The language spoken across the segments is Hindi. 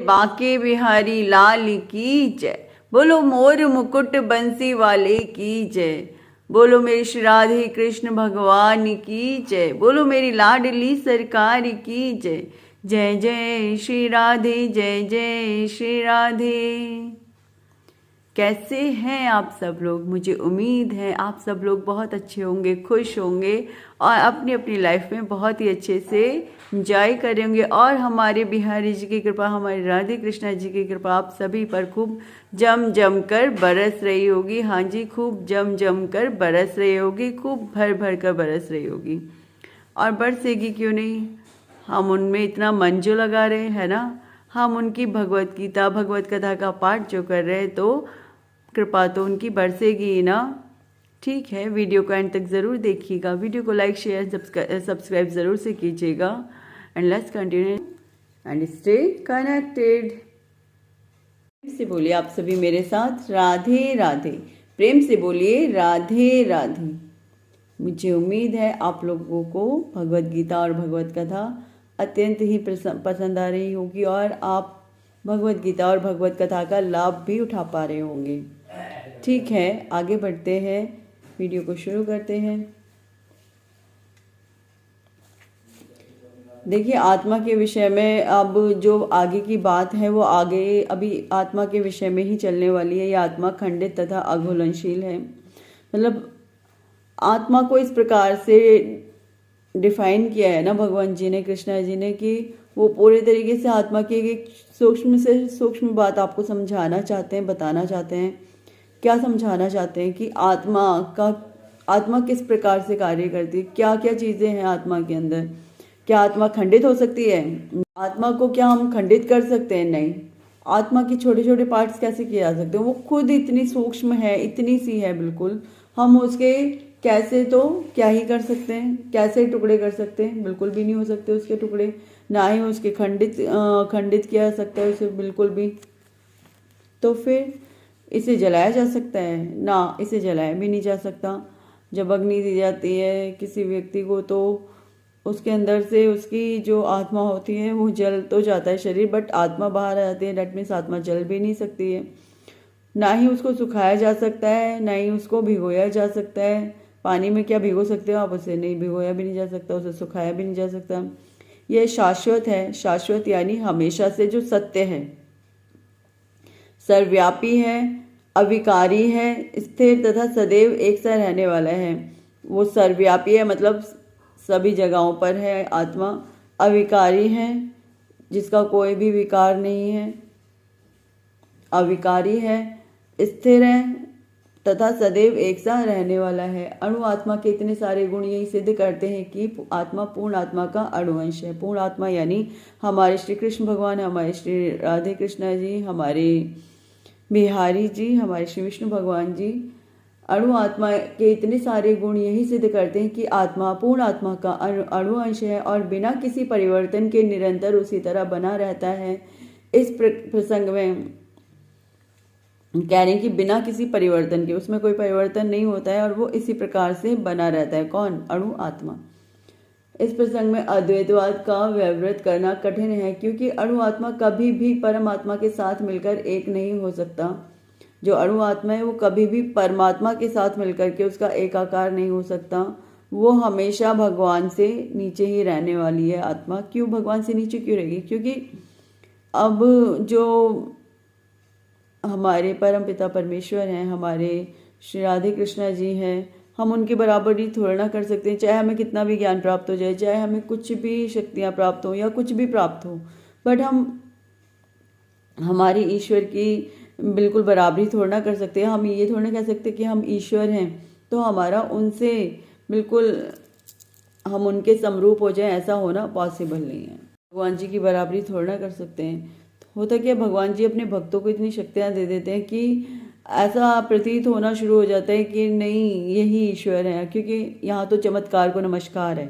बांके बिहारी लाल की जय। बोलो मोर मुकुट बंसी वाले की जय। बोलो मेरी श्री राधे कृष्ण भगवान की जय। बोलो मेरी लाडली सरकार की जय। जय जय श्री राधे, जय जय श्री राधे। कैसे हैं आप सब लोग? मुझे उम्मीद है आप सब लोग बहुत अच्छे होंगे, खुश होंगे और अपनी अपनी लाइफ में बहुत ही अच्छे से इंजॉय करेंगे। और हमारे बिहारी जी की कृपा, हमारे राधे कृष्णा जी की कृपा आप सभी पर खूब जम जम कर बरस रही होगी। हाँ जी, खूब जम जम कर बरस रही होगी, खूब भर भर कर बरस रही होगी। और बरसेगी क्यों नहीं, हम उनमें इतना मन जो लगा रहे हैं ना, हम उनकी भगवत गीता भगवत कथा का पाठ जो कर रहे हैं, तो कृपा तो उनकी बरसेगी ही ना। ठीक है, वीडियो को एंड तक ज़रूर देखिएगा। वीडियो को लाइक शेयर सब्सक्राइब ज़रूर से कीजिएगा। And let's continue and stay connected. प्रेम से बोलिए आप सभी मेरे साथ, राधे राधे। प्रेम से बोलिए राधे राधे। मुझे उम्मीद है आप लोगों को भगवत गीता और भगवत कथा अत्यंत ही पसंद आ रही होगी और आप भगवत गीता और भगवत कथा का लाभ भी उठा पा रहे होंगे। ठीक है, आगे बढ़ते हैं, वीडियो को शुरू करते हैं। देखिए, आत्मा के विषय में अब जो आगे की बात है वो आगे अभी आत्मा के विषय में ही चलने वाली है। ये आत्मा खंडित तथा अघुलनशील है। मतलब आत्मा को इस प्रकार से डिफाइन किया है ना भगवान जी ने, कृष्णा जी ने, कि वो पूरे तरीके से आत्मा की एक सूक्ष्म से सूक्ष्म बात आपको समझाना चाहते हैं, बताना चाहते हैं। क्या समझाना चाहते हैं कि आत्मा किस प्रकार से कार्य करती है, क्या क्या चीज़ें हैं आत्मा के अंदर। क्या आत्मा खंडित हो सकती है? आत्मा को क्या हम खंडित कर सकते हैं? नहीं। आत्मा के छोटे छोटे पार्ट्स कैसे किए जा सकते हैं? वो खुद इतनी सूक्ष्म है, इतनी सी है बिल्कुल। हम उसके कैसे तो क्या ही कर सकते हैं? कैसे टुकड़े कर सकते हैं? बिल्कुल भी नहीं हो सकते उसके टुकड़े। ना ही उसके खंडित किया जा सकता है उसे, बिल्कुल भी। तो फिर इसे जलाया जा सकता है? ना, इसे जलाया भी नहीं जा सकता। जब अग्नि दी जाती है किसी व्यक्ति को, तो उसके अंदर से उसकी जो आत्मा होती है वो जल तो जाता है शरीर, बट आत्मा बाहर आ जाती है। डेट मीन्स आत्मा जल भी नहीं सकती है। ना ही उसको सुखाया जा सकता है, ना ही उसको भिगोया जा सकता है। पानी में क्या भिगो सकते हो आप उसे? नहीं, भिगोया भी नहीं जा सकता, उसे सुखाया भी नहीं जा सकता। यह शाश्वत है। शाश्वत यानी हमेशा से जो सत्य है, सर्वव्यापी है, अविकारी है, स्थिर तथा सदैव एक सा रहने वाला है। वो सर्वव्यापी है, मतलब सभी जगहों पर है आत्मा। अविकारी है, जिसका कोई भी विकार नहीं है, अविकारी है, स्थिर है तथा सदैव एक सा रहने वाला है। अणु आत्मा के इतने सारे गुण यही सिद्ध करते हैं कि आत्मा पूर्ण आत्मा का अणुवंश है। पूर्ण आत्मा यानी हमारे श्री कृष्ण भगवान, हमारे श्री राधे कृष्णा जी, हमारे बिहारी जी, हमारे श्री विष्णु भगवान जी। अणु आत्मा के इतने सारे गुण यही सिद्ध करते हैं कि आत्मा पूर्ण आत्मा का अणुवंश है और बिना किसी परिवर्तन के निरंतर उसी तरह बना रहता है। इस प्रसंग में कह रहे हैं कि बिना किसी परिवर्तन के, उसमें कोई परिवर्तन नहीं होता है और वो इसी प्रकार से बना रहता है। कौन? अणु आत्मा। इस प्रसंग में अद्वैतवाद का व्यवहार करना कठिन है, क्योंकि अणु आत्मा कभी भी परमात्मा के साथ मिलकर एक नहीं हो सकता। जो अणु आत्मा है वो कभी भी परमात्मा के साथ मिलकर के उसका एकाकार नहीं हो सकता। वो हमेशा भगवान से नीचे ही रहने वाली है आत्मा। क्यों भगवान से नीचे क्यों रहेगी? क्योंकि अब जो हमारे परम पिता परमेश्वर हैं, हमारे श्री राधे कृष्णा जी हैं, हम उनके बराबरी थोड़ा ना कर सकते हैं। चाहे हमें कितना भी ज्ञान प्राप्त हो जाए, चाहे हमें कुछ भी शक्तियाँ प्राप्त हो या कुछ भी प्राप्त हो, बट हम हमारी ईश्वर की बिल्कुल बराबरी थोड़ा ना कर सकते हैं। हम ये थोड़ा ना कह सकते कि हम ईश्वर हैं तो हमारा उनसे बिल्कुल हम उनके समरूप हो जाए, ऐसा होना पॉसिबल नहीं है। भगवान जी की बराबरी थोड़ा ना कर सकते हैं। होता क्या, भगवान जी अपने भक्तों को इतनी शक्तियाँ दे देते हैं कि ऐसा प्रतीत होना शुरू हो जाता है कि नहीं, यही ईश्वर है। क्योंकि यहाँ तो चमत्कार को नमस्कार है।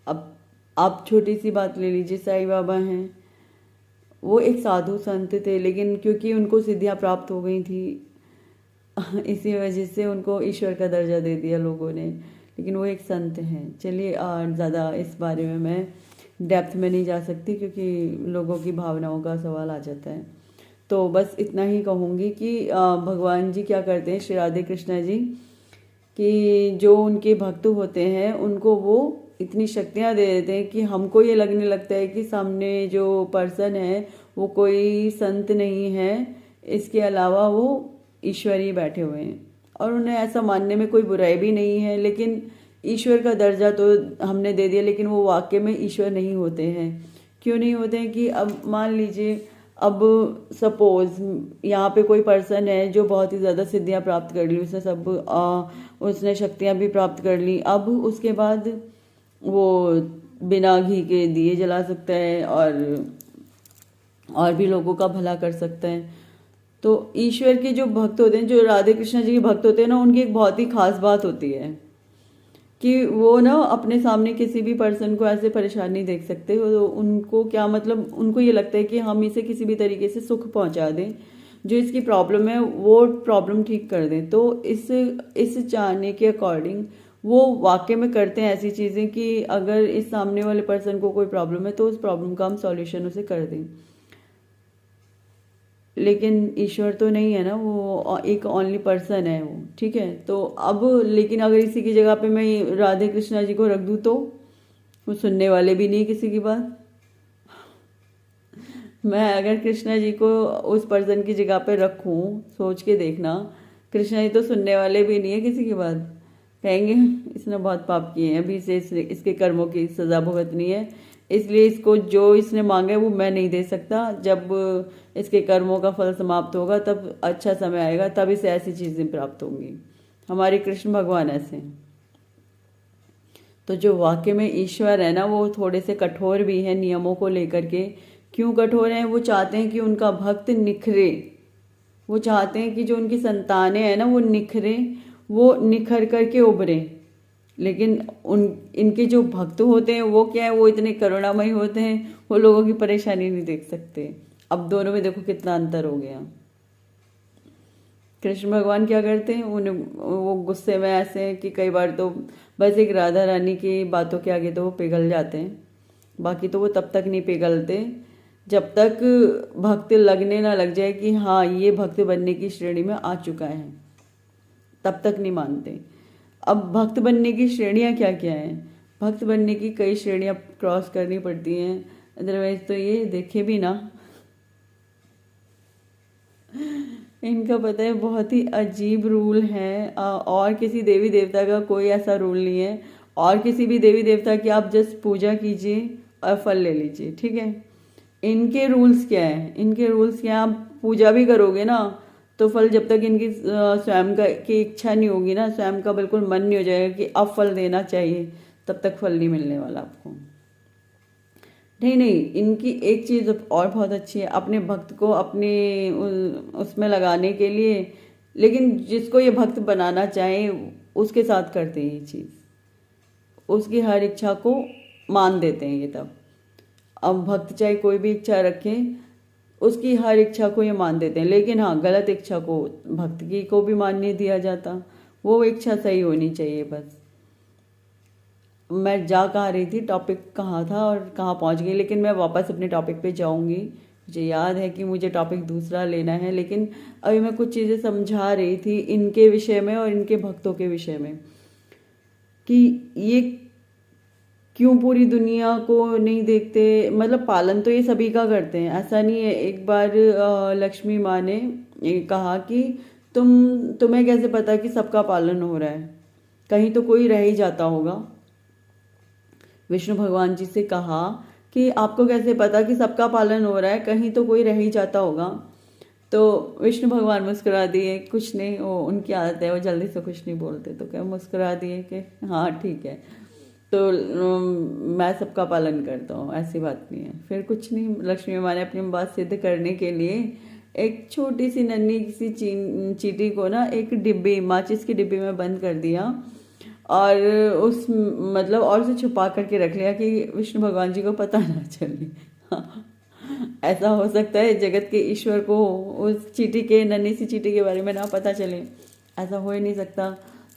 अब आप छोटी सी बात ले लीजिए, साईं बाबा हैं, वो एक साधु संत थे, लेकिन क्योंकि उनको सिद्धियाँ प्राप्त हो गई थी इसी वजह से उनको ईश्वर का दर्जा दे दिया लोगों ने, लेकिन वो एक संत हैं। चलिए ज़्यादा इस बारे में मैं डेप्थ में नहीं जा सकती क्योंकि लोगों की भावनाओं का सवाल आ जाता है। तो बस इतना ही कहूँगी कि भगवान जी क्या करते हैं, श्री राधे कृष्णा जी, कि जो उनके भक्त होते हैं उनको वो इतनी शक्तियाँ दे देते हैं कि हमको ये लगने लगता है कि सामने जो पर्सन है वो कोई संत नहीं है, इसके अलावा वो ईश्वर ही बैठे हुए हैं। और उन्हें ऐसा मानने में कोई बुराई भी नहीं है, लेकिन ईश्वर का दर्जा तो हमने दे दिया, लेकिन वो वाकई में ईश्वर नहीं होते हैं। क्यों नहीं होते हैं कि अब मान लीजिए, अब सपोज यहाँ पे कोई पर्सन है जो बहुत ही ज़्यादा सिद्धियाँ प्राप्त कर ली, उसने उसने शक्तियाँ भी प्राप्त कर ली। अब उसके बाद वो बिना घी के दिए जला सकता है और भी लोगों का भला कर सकता है। तो ईश्वर के जो भक्त होते हैं, जो राधे कृष्ण जी के भक्त होते हैं ना, उनकी एक बहुत ही खास बात होती है कि वो ना अपने सामने किसी भी पर्सन को ऐसे परेशान नहीं देख सकते। तो उनको क्या मतलब, उनको ये लगता है कि हम इसे किसी भी तरीके से सुख पहुंचा दें, जो इसकी प्रॉब्लम है वो प्रॉब्लम ठीक कर दें। तो इस चाहने के अकॉर्डिंग वो वाकई में करते हैं ऐसी चीज़ें कि अगर इस सामने वाले पर्सन को कोई प्रॉब्लम है तो उस प्रॉब्लम का हम सॉल्यूशन उसे कर दें। लेकिन ईश्वर तो नहीं है ना, वो एक ओनली पर्सन है वो, ठीक है। तो अब लेकिन अगर इसी की जगह पे मैं राधे कृष्णा जी को रख दूँ तो वो सुनने वाले भी नहीं किसी की बात। मैं अगर कृष्णा जी को उस पर्सन की जगह पे रखूं, सोच के देखना, कृष्णा जी तो सुनने वाले भी नहीं है किसी की बात। कहेंगे इसने बहुत पाप किए हैं, अभी इसे इसके कर्मों की सजा भुगतनी है, इसलिए इसको जो इसने मांगा है वो मैं नहीं दे सकता। जब इसके कर्मों का फल समाप्त होगा तब अच्छा समय आएगा, तब इसे ऐसी चीज़ें प्राप्त होंगी। हमारे कृष्ण भगवान ऐसे हैं। तो जो वाकई में ईश्वर है ना, वो थोड़े से कठोर भी हैं नियमों को लेकर के। क्यों कठोर हैं? वो चाहते हैं कि उनका भक्त निखरे, वो चाहते हैं कि जो उनकी संतानें हैं ना वो निखरे, वो निखर करके उभरे। लेकिन इनके जो भक्त होते हैं वो क्या है, वो इतने करुणामयी होते हैं, वो लोगों की परेशानी नहीं देख सकते। अब दोनों में देखो कितना अंतर हो गया। कृष्ण भगवान क्या करते हैं, उन्हें वो गुस्से में ऐसे हैं कि कई बार तो बस एक राधा रानी की बातों के आगे तो वो पिघल जाते हैं। बाकी तो वो तब तक नहीं पिघलते जब तक भक्त लगने ना लग जाए कि हाँ ये भक्त बनने की श्रेणी में आ चुका है, तब तक नहीं मानते। अब भक्त बनने की श्रेणियाँ क्या क्या हैं? भक्त बनने की कई श्रेणियाँ क्रॉस करनी पड़ती हैं, अदरवाइज तो ये देखे भी ना। इनका पता है बहुत ही अजीब रूल है, और किसी देवी देवता का कोई ऐसा रूल नहीं है। और किसी भी देवी देवता की आप जस्ट पूजा कीजिए और फल ले लीजिए, ठीक है। इनके रूल्स क्या है? इनके रूल्स क्या है, आप पूजा भी करोगे ना तो फल जब तक इनकी स्वयं का की इच्छा नहीं होगी ना, स्वयं का बिल्कुल मन नहीं हो जाएगा कि अब फल देना चाहिए, तब तक फल नहीं मिलने वाला आपको। नहीं, इनकी एक चीज़ और बहुत अच्छी है, अपने भक्त को अपने उसमें लगाने के लिए, लेकिन जिसको ये भक्त बनाना चाहे उसके साथ करते हैं ये चीज़, उसकी हर इच्छा को मान देते हैं ये तब। अब भक्त चाहे कोई भी इच्छा रखें, उसकी हर इच्छा को ये मान देते हैं। लेकिन हाँ, गलत इच्छा को भक्त की को भी मान नहीं दिया जाता, वो इच्छा सही होनी चाहिए बस। मैं जा कहाँ रही थी, टॉपिक कहाँ था और कहाँ पहुँच गई, लेकिन मैं वापस अपने टॉपिक पे जाऊँगी। मुझे याद है कि मुझे टॉपिक दूसरा लेना है, लेकिन अभी मैं कुछ चीज़ें समझा रही थी इनके विषय में और इनके भक्तों के विषय में कि ये क्यों पूरी दुनिया को नहीं देखते। मतलब पालन तो ये सभी का करते हैं, ऐसा नहीं है। एक बार लक्ष्मी माँ ने कहा कि तुम्हें कैसे पता कि सबका पालन हो रहा है, कहीं तो कोई रह ही जाता होगा। विष्णु भगवान जी से कहा कि आपको कैसे पता कि सबका पालन हो रहा है, कहीं तो कोई रह ही जाता होगा। तो विष्णु भगवान मुस्कुरा दिए, कुछ नहीं, वो उनकी आदत है, वो जल्दी से कुछ नहीं बोलते, तो क्या मुस्कुरा दिए कि हाँ ठीक है, तो मैं सबका पालन करता हूँ, ऐसी बात नहीं है। फिर कुछ नहीं, लक्ष्मी माँ ने अपनी बात सिद्ध करने के लिए एक छोटी सी नन्ही सी चींटी को ना एक डिब्बी, माचिस की डिब्बी में बंद कर दिया और मतलब और उसे छुपा करके रख लिया कि विष्णु भगवान जी को पता ना चले। ऐसा हो सकता है जगत के ईश्वर को उस चींटी के, नन्ही सी चींटी के बारे में ना पता चले? ऐसा हो ही नहीं सकता।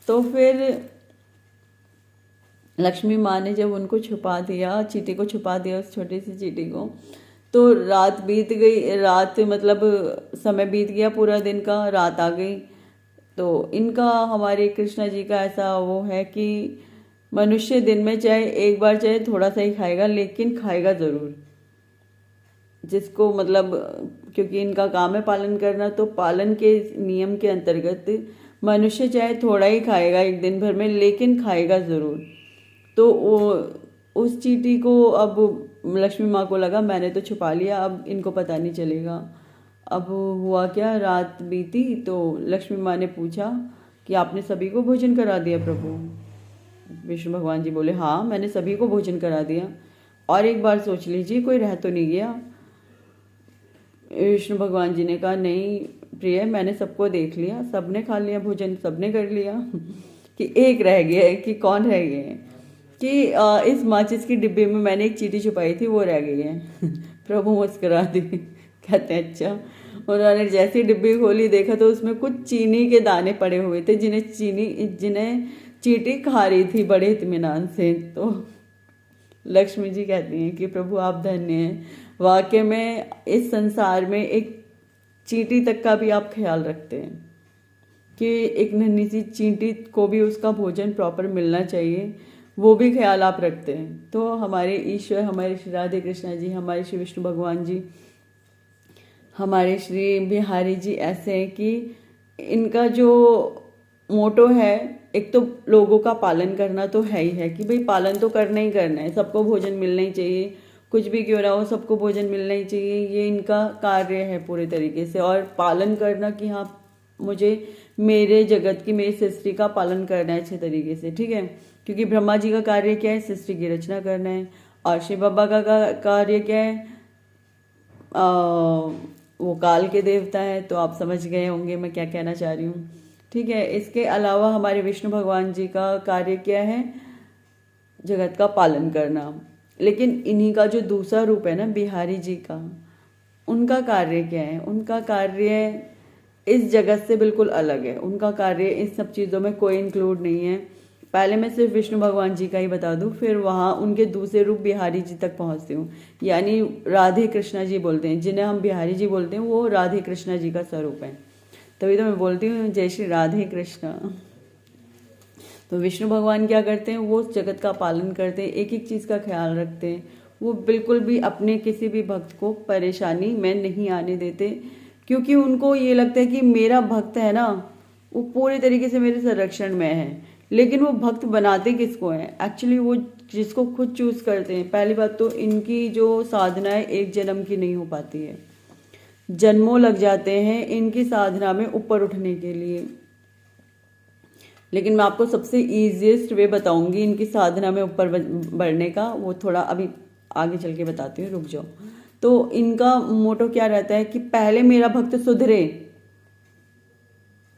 तो फिर लक्ष्मी माँ ने जब उनको छुपा दिया, चींटी को छुपा दिया, उस छोटी सी चींटी को, तो रात बीत गई। रात मतलब समय बीत गया, पूरा दिन का, रात आ गई। तो इनका, हमारे कृष्णा जी का ऐसा वो है कि मनुष्य दिन में चाहे एक बार चाहे थोड़ा सा ही खाएगा, लेकिन खाएगा ज़रूर। जिसको मतलब, क्योंकि इनका काम है पालन करना, तो पालन के नियम के अंतर्गत मनुष्य चाहे थोड़ा ही खाएगा एक दिन भर में, लेकिन खाएगा ज़रूर। तो उस चींटी को अब लक्ष्मी माँ को लगा मैंने तो छुपा लिया, अब इनको पता नहीं चलेगा। अब हुआ क्या, रात बीती तो लक्ष्मी माँ ने पूछा कि आपने सभी को भोजन करा दिया प्रभु? विष्णु भगवान जी बोले हाँ, मैंने सभी को भोजन करा दिया, और एक बार सोच लीजिए कोई रह तो नहीं गया। विष्णु भगवान जी ने कहा नहीं प्रिय, मैंने सबको देख लिया, सबने खा लिया भोजन, सबने कर लिया कि एक रह गया है। कि कौन रह गए हैं? कि इस माचिस की डिब्बे में मैंने एक चींटी छुपाई थी, वो रह गई है प्रभु मुस्कुरा दी, कहते हैं अच्छा। उन्होंने जैसी डिब्बी खोली, देखा तो उसमें कुछ चीनी के दाने पड़े हुए थे, जिन्हें चींटी खा रही थी बड़े इत्मीनान से। तो लक्ष्मी जी कहती हैं कि प्रभु आप धन्य हैं, वाकई में इस संसार में एक चींटी तक का भी आप ख्याल रखते हैं कि एक नन्ही सी चींटी को भी उसका भोजन प्रॉपर मिलना चाहिए, वो भी ख्याल आप रखते हैं। तो हमारे ईश्वर, हमारे श्री राधे कृष्णा जी, हमारे श्री विष्णु भगवान जी, हमारे श्री बिहारी जी ऐसे हैं कि इनका जो मोटो है, एक तो लोगों का पालन करना तो है ही है कि भाई पालन तो करना ही करना है, सबको भोजन मिलना ही चाहिए, कुछ भी क्यों ना हो सबको भोजन मिलना ही चाहिए, ये इनका कार्य है पूरे तरीके से। और पालन करना कि हाँ मुझे मेरे जगत की, मेरी सृष्टि का पालन करना है अच्छे तरीके से, ठीक है। क्योंकि ब्रह्मा जी का कार्य क्या है, सृष्टि की रचना करना है, और शिव बाबा का कार्य क्या है, वो काल के देवता है। तो आप समझ गए होंगे मैं क्या कहना चाह रही हूँ, ठीक है। इसके अलावा हमारे विष्णु भगवान जी का कार्य क्या है, जगत का पालन करना। लेकिन इन्हीं का जो दूसरा रूप है ना बिहारी जी का, उनका कार्य क्या है, उनका कार्य इस जगत से बिल्कुल अलग है। उनका कार्य इस सब चीज़ों में कोई इंक्लूड नहीं है। पहले मैं सिर्फ विष्णु भगवान जी का ही बता दूं, फिर वहाँ उनके दूसरे रूप बिहारी जी तक पहुँचती हूँ। यानी राधे कृष्णा जी बोलते हैं, जिन्हें हम बिहारी जी बोलते हैं, वो राधे कृष्णा जी का स्वरूप है। तभी तो मैं बोलती हूँ जय श्री राधे कृष्णा। तो विष्णु भगवान क्या करते हैं, वो उस जगत का पालन करते हैं, एक एक चीज़ का ख्याल रखते हैं। वो बिल्कुल भी अपने किसी भी भक्त को परेशानी में नहीं आने देते, क्योंकि उनको ये लगता है कि मेरा भक्त है ना, वो पूरे तरीके से मेरे संरक्षण में है। लेकिन वो भक्त बनाते किसको हैं, एक्चुअली वो जिसको खुद चूज करते हैं। पहली बात तो इनकी जो साधना है एक जन्म की नहीं हो पाती है, जन्मों लग जाते हैं इनकी साधना में ऊपर उठने के लिए। लेकिन मैं आपको सबसे ईजीएस्ट वे बताऊंगी इनकी साधना में ऊपर बढ़ने का, वो थोड़ा अभी आगे चल के बताती हूँ, रुक जाओ। तो इनका मोटो क्या रहता है कि पहले मेरा भक्त सुधरे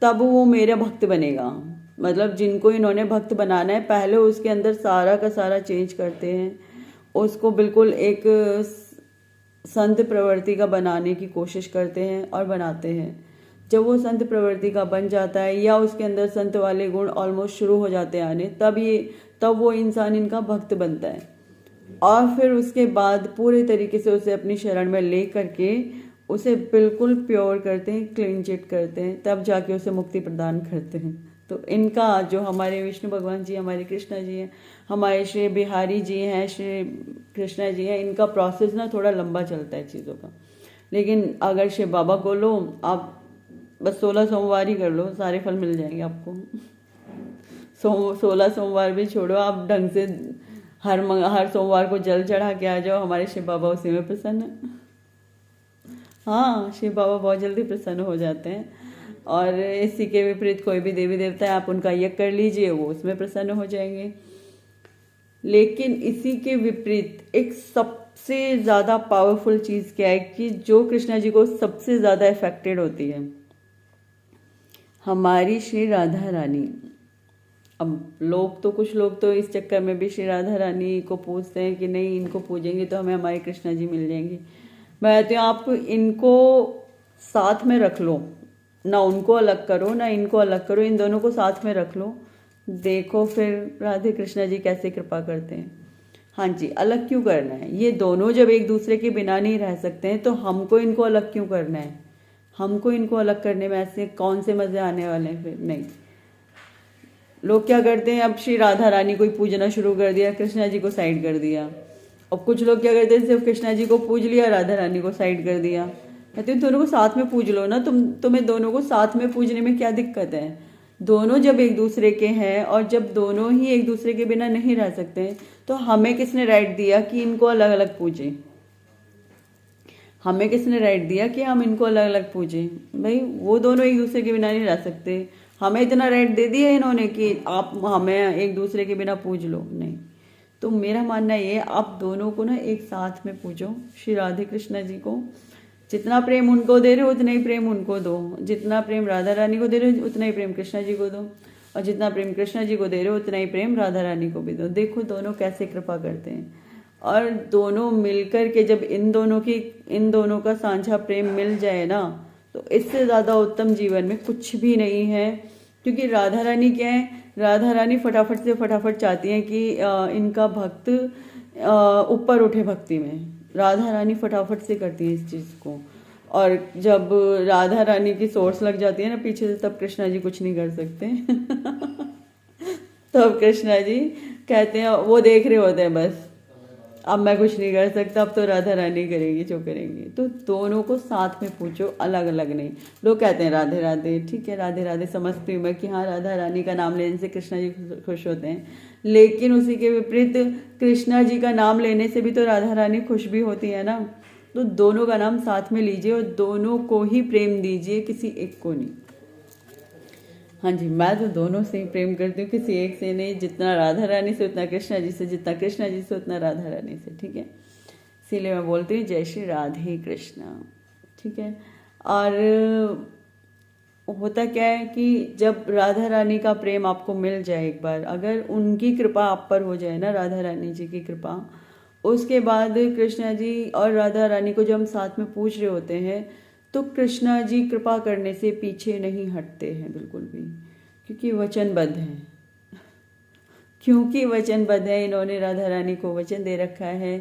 तब वो मेरा भक्त बनेगा। मतलब जिनको इन्होंने भक्त बनाना है, पहले उसके अंदर सारा का सारा चेंज करते हैं, उसको बिल्कुल एक संत प्रवृत्ति का बनाने की कोशिश करते हैं और बनाते हैं। जब वो संत प्रवृत्ति का बन जाता है या उसके अंदर संत वाले गुण ऑलमोस्ट शुरू हो जाते हैं आने, तब वो इंसान इनका भक्त बनता है। और फिर उसके बाद पूरे तरीके से उसे अपनी शरण में ले करके उसे बिल्कुल प्योर करते हैं, क्लीन चिट करते हैं, तब जाके उसे मुक्ति प्रदान करते हैं। तो इनका जो हमारे विष्णु भगवान जी, हमारे कृष्णा जी हैं, हमारे श्री बिहारी जी हैं, श्री कृष्णा जी हैं, इनका प्रोसेस ना थोड़ा लंबा चलता है चीज़ों का। लेकिन अगर शिव बाबा को लो, आप बस 16 सोमवार ही कर लो, सारे फल मिल जाएंगे आपको। 16 सोमवार भी छोड़ो, आप ढंग से हर सोमवार को जल चढ़ा के आ जाओ, हमारे शिव बाबा उसी में प्रसन्न है। हाँ, शिव बाबा बहुत जल्दी प्रसन्न हो जाते हैं। और इसी के विपरीत कोई भी देवी देवता है, आप उनका यज्ञ कर लीजिए, वो उसमें प्रसन्न हो जाएंगे। लेकिन इसी के विपरीत एक सबसे ज़्यादा पावरफुल चीज़ क्या है कि जो कृष्णा जी को सबसे ज़्यादा इफेक्टेड होती है, हमारी श्री राधा रानी। अब कुछ लोग तो इस चक्कर में भी श्री राधा रानी को पूछते हैं कि नहीं, इनको पूजेंगे तो हमें हमारे कृष्णा जी मिल जाएंगे। मैं कहती हूँ आप इनको साथ में रख लो, ना उनको अलग करो ना इनको अलग करो, इन दोनों को साथ में रख लो, देखो फिर राधे कृष्णा जी कैसे कृपा करते हैं। हाँ जी, अलग क्यों करना है? ये दोनों जब एक दूसरे के बिना नहीं रह सकते हैं तो हमको इनको अलग क्यों करना है? हमको इनको अलग करने में ऐसे कौन से मजे आने वाले हैं? फिर नहीं, लोग क्या करते हैं, अब श्री राधा रानी को ही पूजना शुरू कर दिया, कृष्णा जी को साइड कर दिया। और कुछ लोग क्या करते हैं, सिर्फ कृष्णा जी को पूज लिया, राधा रानी को साइड कर दिया। कहते हैं दोनों को साथ में पूज लो ना, तुम्हें दोनों को साथ में पूजने में क्या दिक्कत है? दोनों जब एक दूसरे के हैं और जब दोनों ही एक दूसरे के बिना नहीं रह सकते, तो हमें किसने राइट दिया कि इनको अलग अलग पूजें? हमें किसने राइट दिया कि हम इनको अलग अलग पूजें? भाई वो दोनों एक दूसरे के बिना नहीं रह सकते, हमें इतना राइट दे दिया इन्होंने कि आप हमें एक दूसरे के बिना पूज लो। नहीं, तो मेरा मानना ये, आप दोनों को ना एक साथ में पूजो, श्री राधे कृष्णा जी को। जितना प्रेम उनको दे रहे हो उतना ही प्रेम उनको दो, जितना प्रेम राधा रानी को दे रहे हो उतना ही प्रेम कृष्णा जी को दो, और जितना प्रेम कृष्णा जी को दे रहे हो उतना ही प्रेम राधा रानी को भी दो। देखो दोनों कैसे कृपा करते हैं। और दोनों मिलकर के जब इन दोनों का साझा प्रेम मिल जाए ना, तो इससे ज़्यादा उत्तम जीवन में कुछ भी नहीं है। क्योंकि राधा रानी क्या है, राधा रानी फटाफट से फटाफट चाहती हैं कि इनका भक्त ऊपर उठे भक्ति में। राधा रानी फटाफट से करती है इस चीज़ को। और जब राधा रानी की सोर्स लग जाती है ना पीछे से, तब कृष्णा जी कुछ नहीं कर सकते। तब कृष्णा जी कहते हैं, वो देख रहे होते हैं बस, अब मैं कुछ नहीं कर सकता, अब तो राधा रानी करेंगी जो करेंगी। तो दोनों को साथ में पूछो, अलग अलग नहीं। लोग कहते हैं राधे राधे, ठीक है राधे राधे समझती हूँ मैं कि हाँ राधा रानी का नाम लेने से कृष्णा जी खुश होते हैं, लेकिन उसी के विपरीत कृष्णा जी का नाम लेने से भी तो राधा रानी खुश भी होती है ना। तो दोनों का नाम साथ में लीजिए और दोनों को ही प्रेम दीजिए, किसी एक को नहीं। हाँ जी, मैं तो दोनों से ही प्रेम करती हूँ, किसी एक से नहीं। जितना राधा रानी से उतना कृष्णा जी से, जितना कृष्णा जी से उतना राधा रानी से, ठीक है। इसीलिए मैं बोलती हूँ जय श्री राधे कृष्णा, ठीक है। और होता क्या है कि जब राधा रानी का प्रेम आपको मिल जाए एक बार, अगर उनकी कृपा आप पर हो जाए ना, राधा रानी जी की कृपा, उसके बाद कृष्णा जी और राधा रानी को जब हम साथ में पूछ रहे होते हैं, तो कृष्णा जी कृपा करने से पीछे नहीं हटते हैं बिल्कुल भी, क्योंकि वचनबद्ध हैं। क्योंकि वचनबद्ध है, इन्होंने राधा रानी को वचन दे रखा है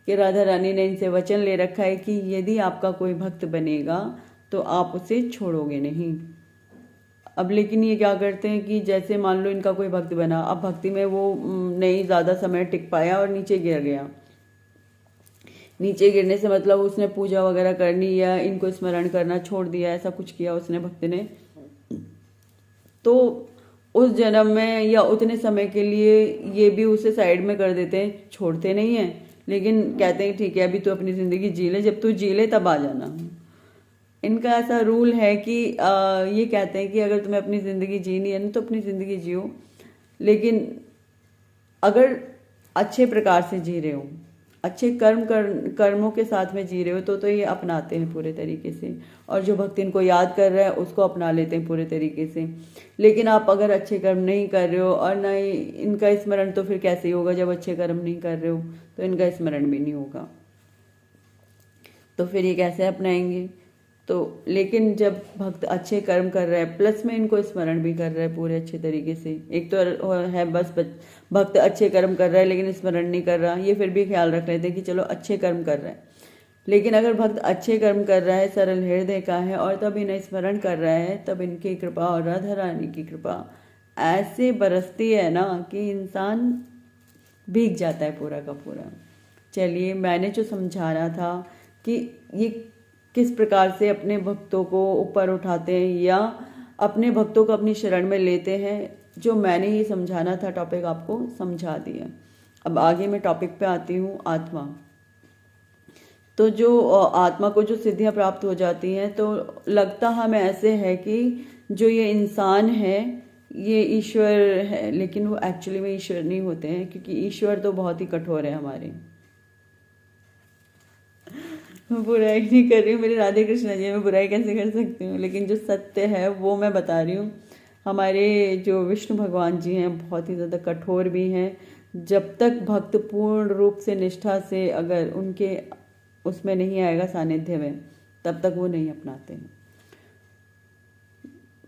कि राधा रानी ने इनसे वचन ले रखा है कि यदि आपका कोई भक्त बनेगा तो आप उसे छोड़ोगे नहीं। अब लेकिन ये क्या करते हैं कि जैसे मान लो इनका कोई भक्त बना, अब भक्ति में वो नहीं ज़्यादा समय टिक पाया और नीचे गिर गया। नीचे गिरने से मतलब उसने पूजा वगैरह करनी या इनको स्मरण करना छोड़ दिया, ऐसा कुछ किया उसने भक्त ने, तो उस जन्म में या उतने समय के लिए ये भी उसे साइड में कर देते हैं, छोड़ते नहीं हैं, लेकिन कहते हैं ठीक है अभी तो अपनी ज़िंदगी जी ले, जब तू जी ले तब आ जाना। इनका ऐसा रूल है कि ये कहते हैं कि अगर तुम्हें अपनी ज़िंदगी जीनी है ना तो अपनी ज़िंदगी जियो, लेकिन अगर अच्छे प्रकार से जी रहे हो, अच्छे कर्मों के साथ में जी रहे हो, तो ये अपनाते हैं पूरे तरीके से। और जो भक्त इनको याद कर रहा है उसको अपना लेते हैं पूरे तरीके से। लेकिन आप अगर अच्छे कर्म नहीं कर रहे हो और ना ही इनका स्मरण, तो फिर कैसे ही होगा? जब अच्छे कर्म नहीं कर रहे हो तो इनका स्मरण भी नहीं होगा, तो फिर ये कैसे अपनाएंगे? तो लेकिन जब भक्त अच्छे कर्म कर रहा है, प्लस में इनको स्मरण भी कर रहा है पूरे अच्छे तरीके से, एक तो है बस भक्त अच्छे कर्म कर रहा है लेकिन स्मरण नहीं कर रहा, ये फिर भी ख्याल रख लेते हैं कि चलो अच्छे कर्म कर रहा है। लेकिन अगर भक्त अच्छे कर्म कर रहा है, सरल हृदय का है और तब इन्हें स्मरण कर रहा है, तब इनकी कृपा और राधा रानी की कृपा ऐसे बरसती है ना कि इंसान भीग जाता है पूरा का पूरा। चलिए, मैंने जो समझाना था कि ये किस प्रकार से अपने भक्तों को ऊपर उठाते हैं या अपने भक्तों को अपनी शरण में लेते हैं, जो मैंने ही समझाना था टॉपिक आपको समझा दिया। अब आगे मैं टॉपिक पे आती हूँ, आत्मा। तो जो आत्मा को जो सिद्धियां प्राप्त हो जाती हैं, तो लगता हमें ऐसे है कि जो ये इंसान है ये ईश्वर है, लेकिन वो एक्चुअली में ईश्वर नहीं होते हैं, क्योंकि ईश्वर तो बहुत ही कठोर है हमारे। मैं बुराई नहीं कर रही हूँ, मेरे राधे कृष्ण जी, मैं बुराई कैसे कर सकती हूँ? लेकिन जो सत्य है वो मैं बता रही हूँ। हमारे जो विष्णु भगवान जी हैं बहुत ही ज़्यादा कठोर भी हैं। जब तक भक्त पूर्ण रूप से निष्ठा से अगर उनके उसमें नहीं आएगा सानिध्य में, तब तक वो नहीं अपनाते हैं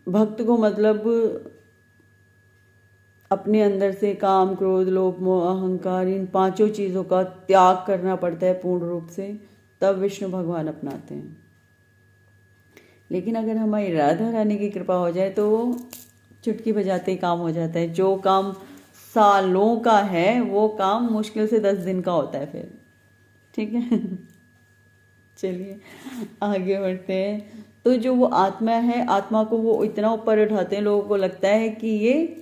भक्त को। मतलब अपने अंदर से काम, क्रोध, लोभ, मोह, अहंकार, इन पांचों चीज़ों का त्याग करना पड़ता है पूर्ण रूप से, तब विष्णु भगवान अपनाते हैं। लेकिन अगर हमारी राधा रानी की कृपा हो जाए तो वो चुटकी बजाते ही काम हो जाता है। जो काम सालों का है वो काम मुश्किल से 10 दिन का होता है फिर। ठीक है। चलिए आगे बढ़ते हैं। तो जो वो आत्मा है, आत्मा को वो इतना ऊपर उठाते हैं, लोगों को लगता है कि ये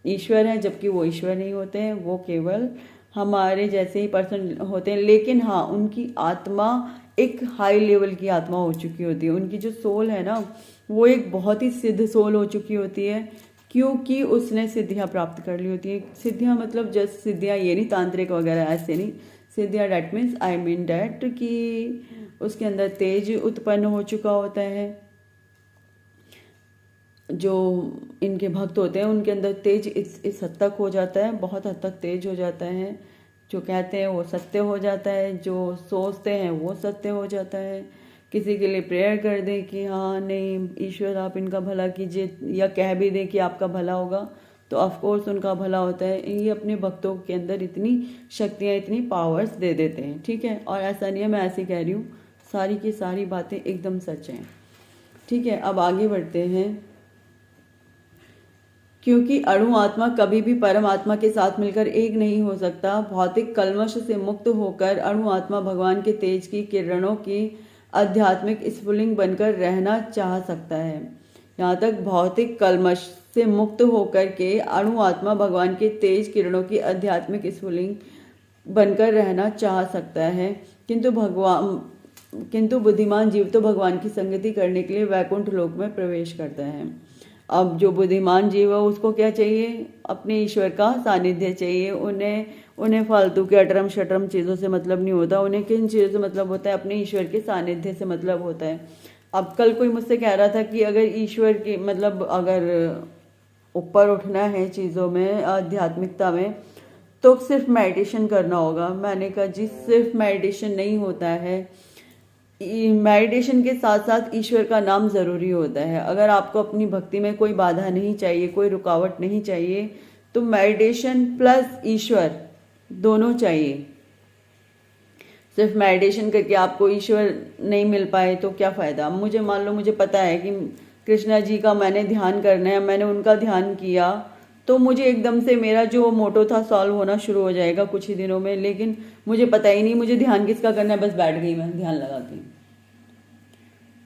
ईश्वर है, जबकि वो ईश्वर नहीं होते हैं, वो केवल हमारे जैसे ही पर्सन होते हैं। लेकिन हाँ, उनकी आत्मा एक हाई लेवल की आत्मा हो चुकी होती है। उनकी जो सोल है ना, वो एक बहुत ही सिद्ध सोल हो चुकी होती है, क्योंकि उसने सिद्धियाँ प्राप्त कर ली होती है। सिद्धियाँ मतलब जस्ट सिद्धियाँ ये नहीं तांत्रिक वगैरह ऐसे नहीं, सिद्धियाँ that means I mean that कि उसके अंदर तेज उत्पन्न हो चुका होता है। जो इनके भक्त होते हैं उनके अंदर तेज इस हद तक हो जाता है, बहुत हद तक तेज हो जाता है। जो कहते हैं वो सत्य हो जाता है, जो सोचते हैं वो सत्य हो जाता है। किसी के लिए प्रेयर कर दें कि हाँ नहीं ईश्वर आप इनका भला कीजिए, या कह भी दें कि आपका भला होगा, तो ऑफकोर्स उनका भला होता है। ये अपने भक्तों के अंदर इतनी शक्तियाँ, इतनी पावर्स दे देते हैं। ठीक है, और ऐसा नहीं है मैं ऐसे कह रही हूँ, सारी की सारी बातें एकदम सच हैं। ठीक है, अब आगे बढ़ते हैं। क्योंकि अणु आत्मा कभी भी परमात्मा के साथ मिलकर एक नहीं हो सकता। भौतिक कल्मश से मुक्त होकर अणु आत्मा भगवान के तेज की किरणों की आध्यात्मिक स्फुलिंग बनकर रहना चाह सकता है। यहाँ तक भौतिक कल्मश से मुक्त होकर के अणु आत्मा भगवान के तेज किरणों की आध्यात्मिक स्फुलिंग बनकर रहना चाह सकता है, किंतु बुद्धिमान जीव तो भगवान की संगति करने के लिए वैकुंठ लोक में प्रवेश करता है। अब जो बुद्धिमान जीव है उसको क्या चाहिए? अपने ईश्वर का सानिध्य चाहिए। उन्हें फालतू के अटरम शटरम चीज़ों से मतलब नहीं होता। उन्हें किन चीज़ों से मतलब होता है? अपने ईश्वर के सानिध्य से मतलब होता है। अब कल कोई मुझसे कह रहा था कि अगर ईश्वर की मतलब अगर ऊपर उठना है चीज़ों में, आध्यात्मिकता में, तो सिर्फ मेडिटेशन करना होगा। मैंने कहा जी सिर्फ मेडिटेशन नहीं होता है, मेडिटेशन के साथ साथ ईश्वर का नाम ज़रूरी होता है। अगर आपको अपनी भक्ति में कोई बाधा नहीं चाहिए, कोई रुकावट नहीं चाहिए, तो मेडिटेशन प्लस ईश्वर दोनों चाहिए। सिर्फ मेडिटेशन करके आपको ईश्वर नहीं मिल पाए तो क्या फ़ायदा? मुझे मान लो मुझे पता है कि कृष्णा जी का मैंने ध्यान करना है, मैंने उनका ध्यान किया, तो मुझे एकदम से मेरा जो मोटो था सॉल्व होना शुरू हो जाएगा कुछ ही दिनों में। लेकिन मुझे पता ही नहीं मुझे ध्यान किसका करना है, बस बैठ गई मैं ध्यान लगा के।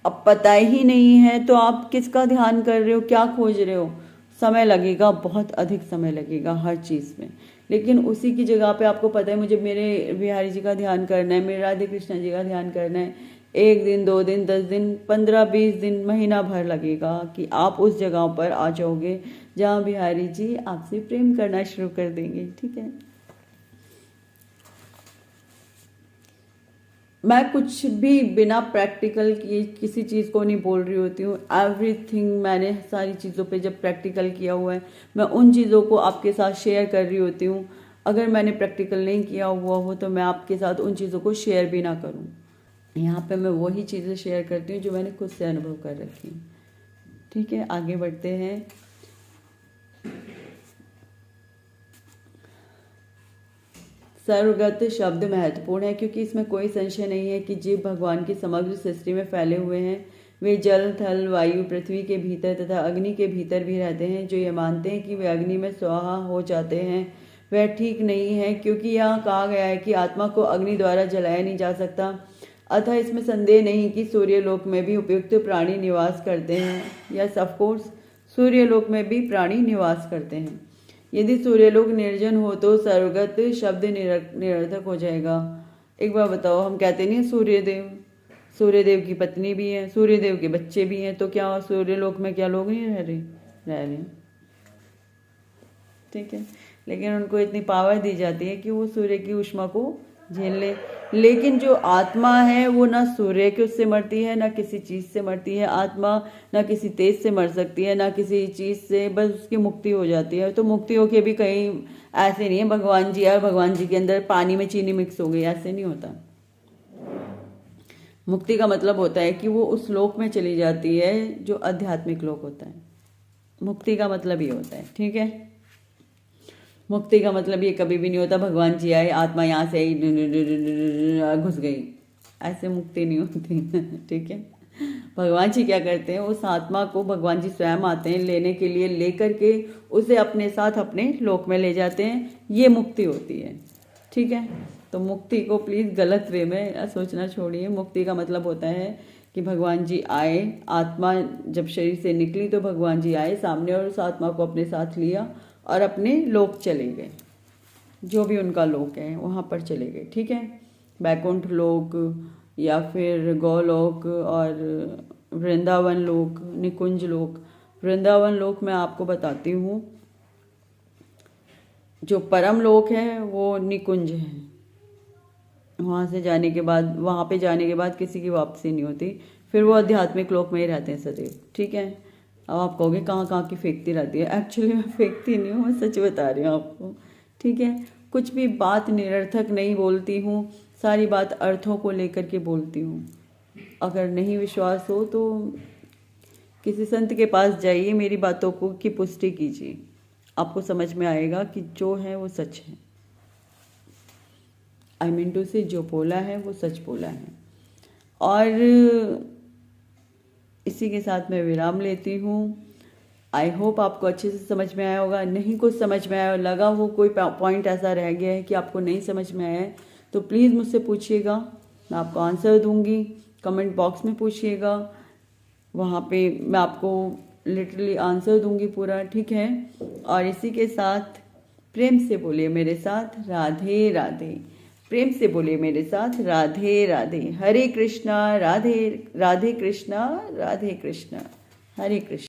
अब पता ही नहीं है तो आप किसका ध्यान कर रहे हो, क्या खोज रहे हो? समय लगेगा, बहुत अधिक समय लगेगा हर चीज़ में। लेकिन उसी की जगह पे आपको पता है मुझे मेरे बिहारी जी का ध्यान करना है, मेरे राधे कृष्ण जी का ध्यान करना है, 1 दिन 2 दिन 10 दिन 15-20 दिन महीना भर लगेगा कि आप उस जगह पर आ जाओगे जहाँ बिहारी जी आपसे प्रेम करना शुरू कर देंगे। ठीक है, मैं कुछ भी बिना प्रैक्टिकल किए किसी चीज़ को नहीं बोल रही होती हूँ। एवरीथिंग मैंने सारी चीज़ों पे जब प्रैक्टिकल किया हुआ है, मैं उन चीज़ों को आपके साथ शेयर कर रही होती हूँ। अगर मैंने प्रैक्टिकल नहीं किया हुआ हो तो मैं आपके साथ उन चीज़ों को शेयर भी ना करूँ। यहाँ पे मैं वही चीज़ें शेयर करती हूँ जो मैंने खुद से अनुभव कर रखी। ठीक है, आगे बढ़ते हैं। सर्वगत शब्द महत्वपूर्ण है क्योंकि इसमें कोई संशय नहीं है कि जीव भगवान की समग्र सृष्टि में फैले हुए हैं। वे जल, थल, वायु, पृथ्वी के भीतर तथा अग्नि के भीतर भी रहते हैं। जो ये मानते हैं कि वे अग्नि में स्वाहा हो जाते हैं वह ठीक नहीं है, क्योंकि यहाँ कहा गया है कि आत्मा को अग्नि द्वारा जलाया नहीं जा सकता। अतः इसमें संदेह नहीं कि सूर्यलोक में भी उपयुक्त प्राणी निवास करते हैं। यस ऑफकोर्स, सूर्यलोक में भी प्राणी निवास करते हैं। यदि सूर्यलोक निर्जन हो तो सर्वगत शब्द निरर्थक हो जाएगा। एक बार बताओ, हम कहते नहीं सूर्यदेव की पत्नी भी है, सूर्यदेव के बच्चे भी हैं, तो क्या सूर्यलोक में क्या लोग नहीं रह रहे? ठीक है, लेकिन उनको इतनी पावर दी जाती है कि वो सूर्य की ऊष्मा को झेल ले। लेकिन जो आत्मा है वो ना सूर्य के उससे मरती है, ना किसी चीज़ से मरती है। आत्मा ना किसी तेज से मर सकती है, ना किसी चीज़ से, बस उसकी मुक्ति हो जाती है। तो मुक्ति होके भी कहीं ऐसे नहीं है भगवान जी यार भगवान जी के अंदर पानी में चीनी मिक्स हो गई, ऐसे नहीं होता। मुक्ति का मतलब होता है कि वो उस लोक में चली जाती है जो आध्यात्मिक लोक होता है। मुक्ति का मतलब ये होता है। ठीक है, मुक्ति का मतलब ये कभी भी नहीं होता भगवान जी आए, आत्मा यहाँ से ही घुस गई, ऐसे मुक्ति नहीं होती। ठीक है, भगवान जी क्या करते हैं, उस आत्मा को भगवान जी स्वयं आते हैं लेने के लिए, लेकर के उसे अपने साथ अपने लोक में ले जाते हैं, ये मुक्ति होती है। ठीक है, तो मुक्ति को प्लीज़ गलत वे में सोचना छोड़िए। मुक्ति का मतलब होता है कि भगवान जी आए, आत्मा जब शरीर से निकली तो भगवान जी आए सामने और उस आत्मा को अपने साथ लिया और अपने लोक चले गए, जो भी उनका लोक है वहाँ पर चले गए। ठीक है, बैकुंठ लोक या फिर गौलोक और वृंदावन लोक, निकुंज लोक। वृंदावन लोक मैं आपको बताती हूँ, जो परम लोक है वो निकुंज है। वहाँ से जाने के बाद, वहाँ पे जाने के बाद किसी की वापसी नहीं होती, फिर वो आध्यात्मिक लोक में ही रहते हैं सदैव। ठीक है, अब आप कहोगे कहाँ कहाँ की फेंकती रहती है, एक्चुअली मैं फेंकती नहीं हूँ, मैं सच बता रही हूँ आपको। ठीक है, कुछ भी बात निरर्थक नहीं बोलती हूँ, सारी बात अर्थों को लेकर के बोलती हूँ। अगर नहीं विश्वास हो तो किसी संत के पास जाइए, मेरी बातों को की पुष्टि कीजिए, आपको समझ में आएगा कि जो है वो सच है। आई मीन टू से जो बोला है वो सच बोला है। और इसी के साथ मैं विराम लेती हूँ। आई होप आपको अच्छे से समझ में आया होगा। नहीं कुछ समझ में आया, लगा हो कोई पॉइंट ऐसा रह गया है कि आपको नहीं समझ में आया है, तो प्लीज़ मुझसे पूछिएगा, मैं आपको आंसर दूंगी। कमेंट बॉक्स में पूछिएगा, वहाँ पे मैं आपको लिटरली आंसर दूंगी पूरा। ठीक है, और इसी के साथ प्रेम से बोलिए मेरे साथ राधे राधे, प्रेम से बोलिए मेरे साथ राधे राधे। हरे कृष्णा, राधे राधे कृष्णा, राधे कृष्णा, हरे कृष्ण।